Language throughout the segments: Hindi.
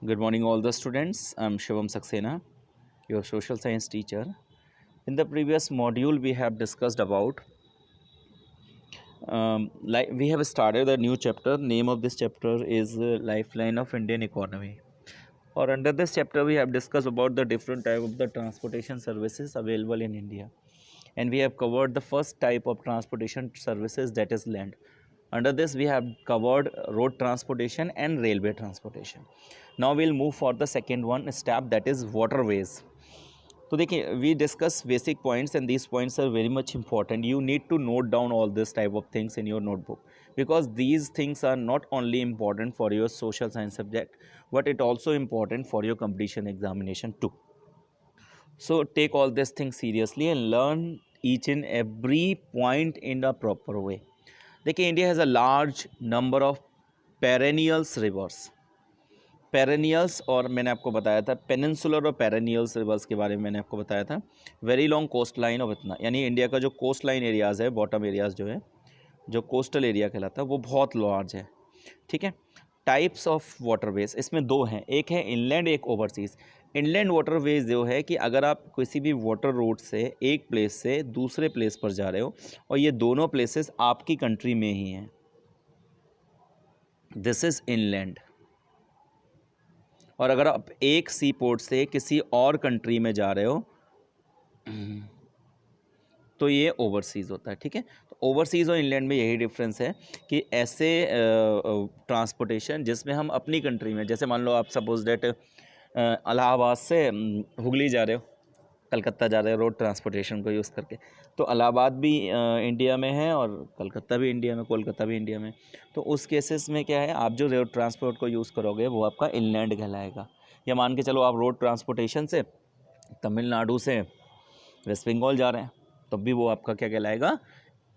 Good morning, all the students. I'm Shivam Saxena, your social science teacher. In the previous module, we have discussed about we have started a new chapter. Name of this chapter is Lifeline of Indian Economy. Or under this chapter, we have discussed about the different type of the transportation services available in India, and we have covered the first type of transportation services, that is land. Under this, we have covered road transportation and railway transportation. Now we'll move for the second one step, that is waterways. तो देखिए, we discuss basic points and these points are very much important. You need to note down all this type of things in your notebook, because these things are not only important for your social science subject, but it also important for your competition examination too. So take all these things seriously and learn each and every point in a proper way. देखिए, India has a large number of perennials reverse. Perennials, और मैंने आपको बताया था पेनिनसुलर और पेरेनियल्स रिवर्स के बारे में मैंने आपको बताया था. Very long coast line of इतना, यानी इंडिया का जो कोस्ट लाइन एरियाज़ है, बॉटम एरियाज़ जो है, जो कोस्टल एरिया कहलाता है, वो बहुत लार्ज है. ठीक है. टाइप्स ऑफ वाटरवेज इसमें दो हैं, एक है इनलैंड, एक ओवरसीज़. इनलैंड वाटरवेज जो है कि अगर आप किसी भी वाटर रोड से एक प्लेस से दूसरे प्लेस पर जा रहे हो और ये दोनों प्लेसेस आपकी कंट्री में ही हैं, दिस इज़ इनलैंड. और अगर आप एक सी पोर्ट से किसी और कंट्री में जा रहे हो तो ये ओवरसीज़ होता है. ठीक है. तो ओवरसीज़ और इनलैंड में यही डिफरेंस है कि ऐसे ट्रांसपोर्टेशन जिसमें हम अपनी कंट्री में, जैसे मान लो आप सपोज डेट इलाहाबाद से हुगली जा रहे हो, कलकत्ता जा रहे हो रोड ट्रांसपोर्टेशन को यूज़ करके, तो इलाहाबाद भी इंडिया में है और कलकत्ता भी इंडिया में, कोलकाता भी इंडिया में. तो उस केसेस में क्या है, आप जो रोड ट्रांसपोर्ट को यूज़ करोगे वो आपका इनलैंड कहलाएगा. या मान के चलो आप रोड ट्रांसपोर्टेशन से तमिलनाडु से वेस्ट बंगाल जा रहे हैं, तब भी वो आपका क्या कहलाएगा,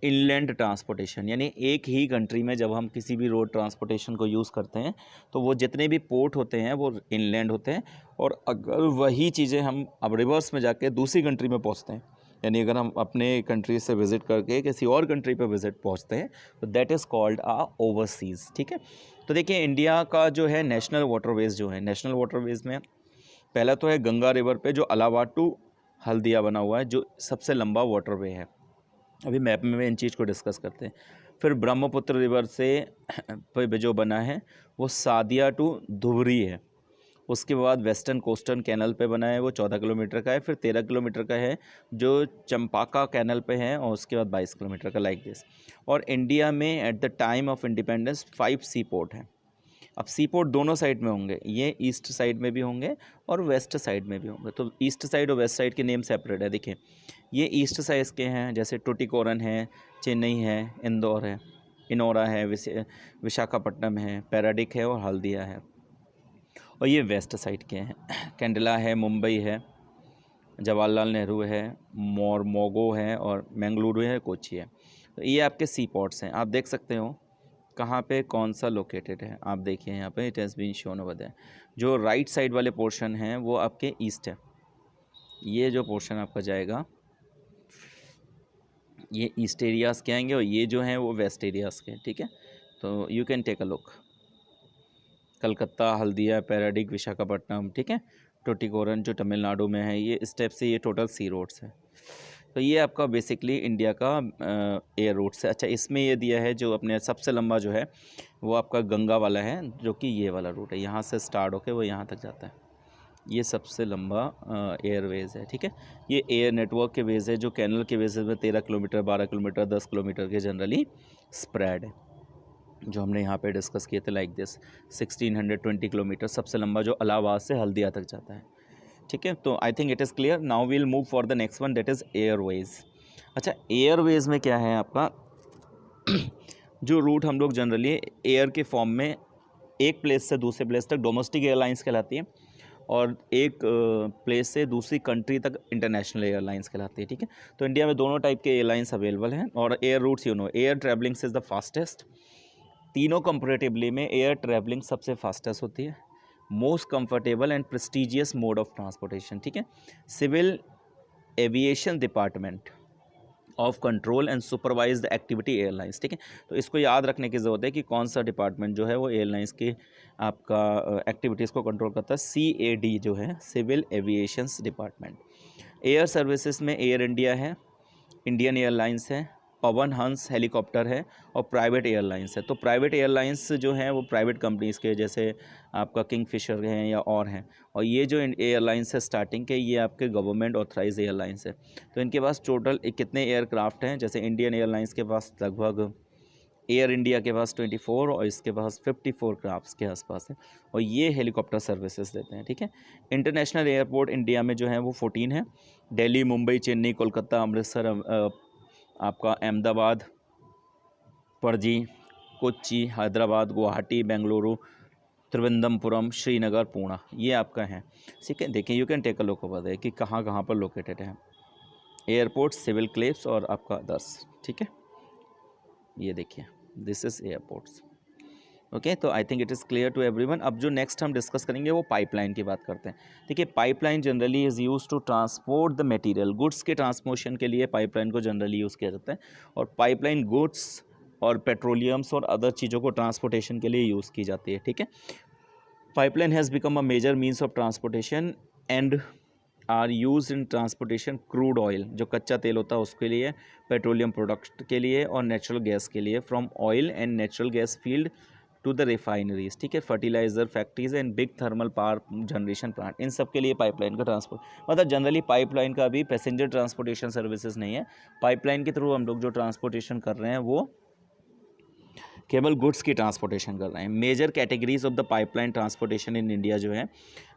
इनलैंड ट्रांसपोर्टेशन. यानी एक ही कंट्री में जब हम किसी भी रोड ट्रांसपोर्टेशन को यूज़ करते हैं तो वो जितने भी पोर्ट होते हैं वो इनलैंड होते हैं. और अगर वही चीज़ें हम अब रिवर्स में जाके दूसरी कंट्री में पहुंचते हैं, यानी अगर हम अपने कंट्री से विज़िट करके किसी और कंट्री पर विज़िट पहुंचते हैं, तो that is called uh overseas. ठीक है. तो देखिए, इंडिया का जो है नेशनल वाटरवेज़ जो है, नेशनल वाटरवेज़ में पहला तो है गंगा रिवर पे जो इलाहाबाद टू हल्दिया बना हुआ है, जो सबसे लंबा वाटरवे है. अभी मैप में इन चीज़ को डिस्कस करते हैं. फिर ब्रह्मपुत्र रिवर से पे जो बना है वो सादिया टू धुबरी है. उसके बाद वेस्टर्न कोस्टर्न कैनल पे बना है, वो 14 किलोमीटर का है. फिर 13 किलोमीटर का है जो चंपाका कैनल पे है, और उसके बाद 22 किलोमीटर का, लाइक दिस. और इंडिया में at the time of independence 5 sea port हैं. अब सी पोर्ट दोनों साइड में होंगे, ये ईस्ट साइड में भी होंगे और वेस्ट साइड में भी होंगे. तो ईस्ट साइड और वेस्ट साइड के नेम सेपरेट है. देखिए, ये ईस्ट साइड के हैं, जैसे टुटिकोरन है, चेन्नई है, इंदौर है, इनोरा है, विशाखापट्टनम है, पैराडिक है और हल्दिया है. और ये वेस्ट साइड के हैं, कैंडला है, मुंबई है, जवाहरलाल नेहरू है, मोगो है, और मैंगलुरु है, कोची है. तो ये आपके सी पोर्ट्स हैं. आप देख सकते हो कहाँ पे कौन सा लोकेटेड है. आप देखिए यहाँ पे it has been shown over there. जो राइट साइड वाले पोर्शन हैं वो आपके ईस्ट है. ये जो पोर्शन आपका जाएगा ये ईस्ट एरियाज़ के आएंगे, और ये जो हैं वो वेस्ट एरियाज़ के. ठीक है. तो you can take a look. Calcutta, Haldia, Paradip, Visakhapatnam. ठीक है. टुटिकोरन जो तमिलनाडु में है, ये स्टेप से ये टोटल सी रोड्स है. तो ये आपका बेसिकली इंडिया का एयर रूट्स है. अच्छा, इसमें ये दिया है जो अपने सबसे लंबा जो है वो आपका गंगा वाला है, जो कि ये वाला रूट है, यहाँ से स्टार्ट होकर वो यहाँ तक जाता है. ये सबसे लंबा एयरवेज़ है. ठीक है. ये एयर नेटवर्क के वेज़ है जो कैनल के बेसिस में 13 किलोमीटर, 12 किलोमीटर, 10 किलोमीटर के जनरली स्प्रेड है, जो हमने यहाँ पे डिस्कस किए थे, लाइक दिस. 1620 किलोमीटर सबसे लंबा जो इलाहाबाद से हल्दिया तक जाता है. ठीक है. तो I think it is clear. Now we'll move for the next one, that is airways. अच्छा, एयरवेज़ में क्या है आपका जो रूट हम लोग जनरली एयर के फॉर्म में एक प्लेस से दूसरे प्लेस तक डोमेस्टिक एयरलाइंस कहलाती है, और एक प्लेस से दूसरी कंट्री तक इंटरनेशनल एयरलाइंस कहलाती है. ठीक है. तो इंडिया में दोनों टाइप के एयरलाइंस अवेलेबल हैं. और air routes air travelling is the fastest. तीनों कंपेरेटिवली में एयर ट्रैवलिंग सबसे फास्टेस्ट होती है, most comfortable and prestigious mode of transportation. ठीक है. Civil aviation department of control and supervise the activity airlines, ठीक है। तो इसको याद रखने की ज़रूरत है कि कौन सा डिपार्टमेंट जो है वो एयरलाइंस की आपका एक्टिविटीज़ को कंट्रोल करता है। CAD जो है civil aviations department. Air services में एयर इंडिया है, इंडियन एयरलाइंस है, पवन हंस हेलीकॉप्टर है और प्राइवेट एयरलाइंस है। तो प्राइवेट एयरलाइंस जो हैं वो प्राइवेट कंपनीज़ के, जैसे आपका किंगफिशर हैं या और हैं, और ये जो एयरलाइंस है स्टार्टिंग के, ये आपके गवर्नमेंट ऑथराइज एयरलाइंस है। तो इनके पास टोटल कितने एयरक्राफ्ट हैं, जैसे इंडियन एयरलाइंस के पास लगभग, एयर इंडिया के पास 24 और इसके पास 54 क्राफ्ट्स के आसपास है, और ये हेलीकॉप्टर सर्विसेज देते हैं, ठीक है। इंटरनेशनल एयरपोर्ट इंडिया में जो है वो 14 है। दिल्ली, मुंबई, चेन्नई, कोलकाता, अमृतसर, आपका अहमदाबाद, पणजी, कोच्चि, हैदराबाद, गुवाहाटी, बेंगलुरु, त्रिवेंद्रपुरम, श्रीनगर, पुणे, ये आपका है, ठीक है। देखिए you can take a look over है कि कहाँ कहाँ पर लोकेटेड है एयरपोर्ट, सिविल क्लेम्स और आपका अदर्स, ठीक है। ये देखिए दिस इज़ एयरपोर्ट्स, ओके। तो I think it is clear to everyone. अब जो नेक्स्ट हम डिस्कस करेंगे वो पाइपलाइन की बात करते हैं। देखिए pipeline generally is use to transport the material, goods के ट्रांसपोर्शन के लिए पाइपलाइन को जनरली यूज़ किया जाता है, और पाइपलाइन गुड्स और पेट्रोलियम्स और अदर चीज़ों को ट्रांसपोर्टेशन के लिए यूज़ की जाती है, ठीक है। Pipeline has become a major means of transportation and are use in transportation crude oil, जो कच्चा तेल होता है उसके लिए, पेट्रोलियम प्रोडक्ट के लिए और नेचुरल गैस के लिए, from oil and natural gas field to the refineries, ठीक है, fertiliser factories and big thermal power generation plant, इन सब के लिए पाइपलाइन का ट्रांसपोर्ट, मतलब जनरली पाइपलाइन का अभी पैसेंजर ट्रांसपोर्टेशन सर्विसेज नहीं है, पाइपलाइन के थ्रू हम लोग जो ट्रांसपोर्टेशन कर रहे हैं वो केवल गुड्स की ट्रांसपोर्टेशन कर रहे हैं। Major categories of the pipeline transportation in India जो है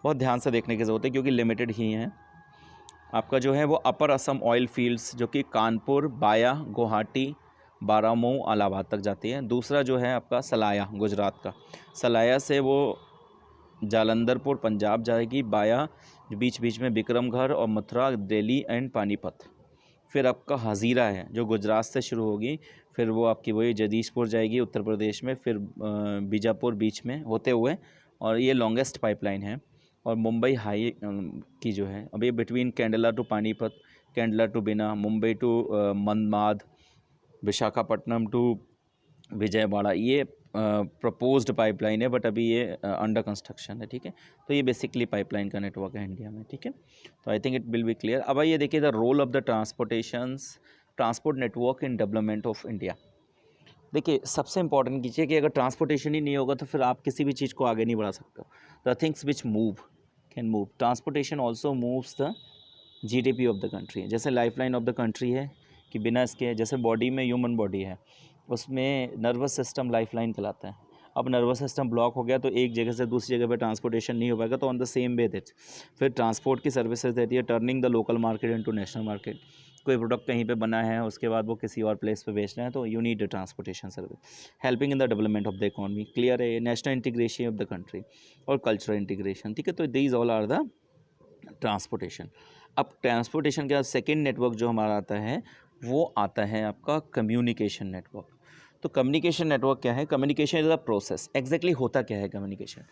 बहुत ध्यान से देखने की ज़रूरत है, क्योंकि लिमिटेड ही हैं। आपका जो है वो अपर असम ऑयल फील्ड्स, जो कि कानपुर, बाया, गुवाहाटी, बारामऊ, इलाहाबाद तक जाती है। दूसरा जो है आपका सलाया, गुजरात का, सलाया से वो जालंधरपुर पंजाब जाएगी, बाया बीच बीच में बिक्रमगढ़ और मथुरा, दिल्ली एंड पानीपत। फिर आपका हज़ीरा है जो गुजरात से शुरू होगी, फिर वो आपकी वही जगदीशपुर जाएगी उत्तर प्रदेश में, फिर बीजापुर बीच में होते हुए, और ये लॉन्गेस्ट पाइपलाइन है। और मुंबई हाई की जो है अब ये between Kandla to Panipat, Kandla to Bina, Mumbai to Manmad, Visakhapatnam to Vijayawada, ये प्रपोज्ड पाइपलाइन है, बट अभी ये अंडर कंस्ट्रक्शन है, ठीक है। तो ये बेसिकली पाइपलाइन का नेटवर्क है इंडिया में, ठीक है। तो I think it will be clear. अब ये देखिए the role of the transport network in development of India. देखिए सबसे इंपॉर्टेंट कीजिए कि अगर ट्रांसपोर्टेशन ही नहीं होगा तो फिर आप किसी भी चीज़ को आगे नहीं बढ़ा सकते हो। The things which move can move, transportation also moves the GDP of the country. जैसे लाइफलाइन ऑफ द कंट्री है कि बिना इसके, जैसे बॉडी में ह्यूमन बॉडी है, उसमें नर्वस सिस्टम लाइफलाइन कहलाता है। अब नर्वस सिस्टम ब्लॉक हो गया तो एक जगह से दूसरी जगह पे ट्रांसपोर्टेशन नहीं हो पाएगा, तो on the same way that फिर ट्रांसपोर्ट की सर्विसेज देती है, turning the local market into national market. कोई प्रोडक्ट कहीं पे बना है, उसके बाद वो किसी और प्लेस पे बेचना है, तो you need a transportation service. Helping in the development of the economy, clear है, national integration of the country और कल्चरल इंटीग्रेशन, ठीक है। तो these all are the transportation. अब ट्रांसपोर्टेशन के बाद सेकेंड नेटवर्क जो हमारा आता है वो आता है आपका कम्युनिकेशन नेटवर्क। तो कम्युनिकेशन नेटवर्क क्या है? Communication is a process. Exactly होता क्या है communication?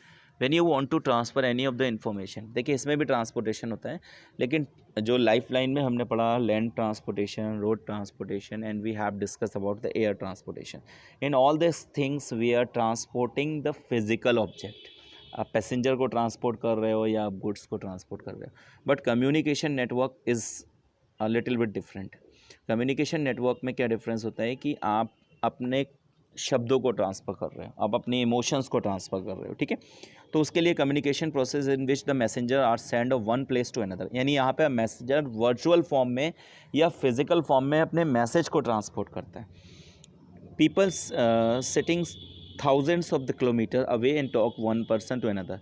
When you want to transfer any of the information, देखिए इसमें भी ट्रांसपोर्टेशन होता है, लेकिन जो लाइफ लाइन में हमने पढ़ा land transportation, road transportation, and we have discuss about the air transportation. In all this things we are transporting the physical object. आप पैसेंजर को ट्रांसपोर्ट कर रहे हो या आप गुड्स को ट्रांसपोर्ट कर रहे हो, but communication network is a little bit different. Communication network में क्या डिफरेंस होता है कि आप अपने शब्दों को ट्रांसफ़र कर रहे हो, आप अपने इमोशंस को ट्रांसफ़र कर रहे हो, ठीक है। तो उसके लिए communication process in which the messenger are send of one place to another, यानी यहाँ पे मैसेंजर वर्चुअल फॉर्म में या फिजिकल फॉर्म में अपने मैसेज को ट्रांसपोर्ट करता है। People sitting thousands of the kilometer away and talk one person to another,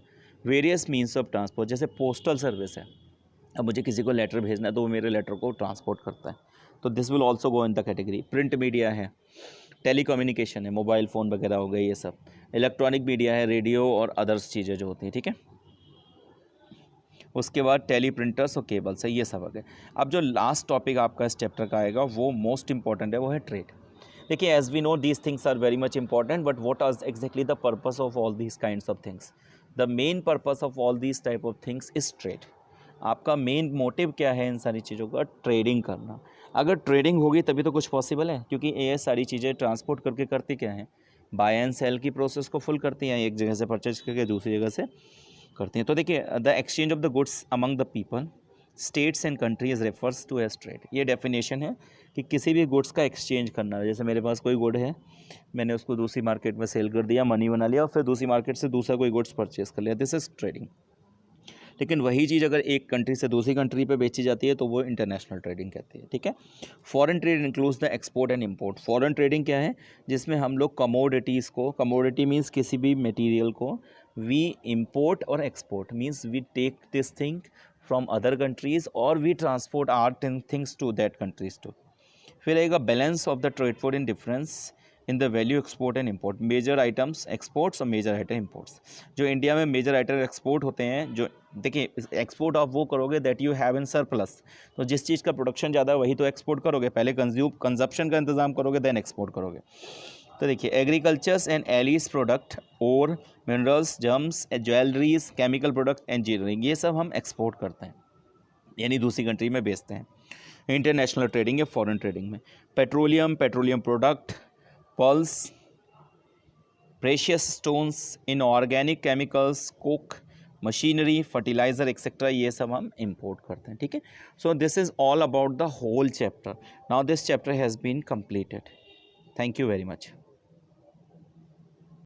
various means of transport, जैसे पोस्टल सर्विस है, अब मुझे किसी को लेटर भेजना है तो वो मेरे लेटर को ट्रांसपोर्ट करता है, तो this will also go in the category. Print media है, टेली कम्युनिकेशन है, मोबाइल फ़ोन वगैरह हो गए ये सब। इलेक्ट्रॉनिक मीडिया है, रेडियो और अदर्स चीज़ें जो होती हैं, ठीक है। उसके बाद टेली प्रिंटर्स और केबल्स है, ये सब आ गए। अब जो लास्ट टॉपिक आपका इस चैप्टर का आएगा वो मोस्ट इंपॉर्टेंट है, वो है ट्रेड। देखिए as we know these things are very much important, but what are exactly the purpose of all these kinds of things? The main purpose of all these type of things is trade. आपका मेन मोटिव क्या है इन सारी चीज़ों का? ट्रेडिंग करना। अगर ट्रेडिंग होगी तभी तो कुछ पॉसिबल है, क्योंकि ये सारी चीज़ें ट्रांसपोर्ट करके करती क्या हैं, बाय एंड सेल की प्रोसेस को फुल करती हैं, एक जगह से परचेज करके दूसरी जगह से करती हैं। तो देखिए, the exchange of the goods among the people, states and countries refers to as trade. ये डेफिनेशन है कि किसी भी गुड्स का एक्सचेंज करना। जैसे मेरे पास कोई गुड है, मैंने उसको दूसरी मार्केट में सेल कर दिया, मनी बना लिया, और फिर दूसरी मार्केट से दूसरा कोई गुड्स परचेज कर लिया, दिस इज ट्रेडिंग। लेकिन वही चीज़ अगर एक कंट्री से दूसरी कंट्री पे बेची जाती है तो वो इंटरनेशनल ट्रेडिंग कहती है, ठीक है। Foreign trade includes the export and import. Foreign trading क्या है, जिसमें हम लोग कमोडिटीज़ को, कमोडिटी मीन्स किसी भी मटेरियल को, वी इम्पोर्ट और export means we take this thing from other countries और we transport are things to that countries to. फिर आएगा balance of the trade for in difference in the value export and import, major items exports और मेजर आइटम इंपोर्ट्स। जो इंडिया में मेजर आइटम एक्सपोर्ट होते हैं, जो देखिए एक्सपोर्ट आप वो करोगे that you have in surplus, तो जिस चीज़ का प्रोडक्शन ज़्यादा है वही तो एक्सपोर्ट करोगे, पहले कंजप्शन का इंतजाम करोगे देन एक्सपोर्ट करोगे। तो देखिए, एग्रीकल्चर्स एंड एलीज प्रोडक्ट और minerals, germs, jewelleries, chemical product, engineering, ये सब हम एक्सपोर्ट करते हैं, यानी दूसरी कंट्री में बेचते हैं। इंटरनेशनल ट्रेडिंग या फॉरेन ट्रेडिंग में petroleum, petroleum product, pulse, precious stones, inorganic chemicals, coke, machinery, fertiliser etcetera, ये सब हम इंपोर्ट करते हैं, ठीक है। So this is all about the whole chapter. Now this chapter has been completed. Thank you very much.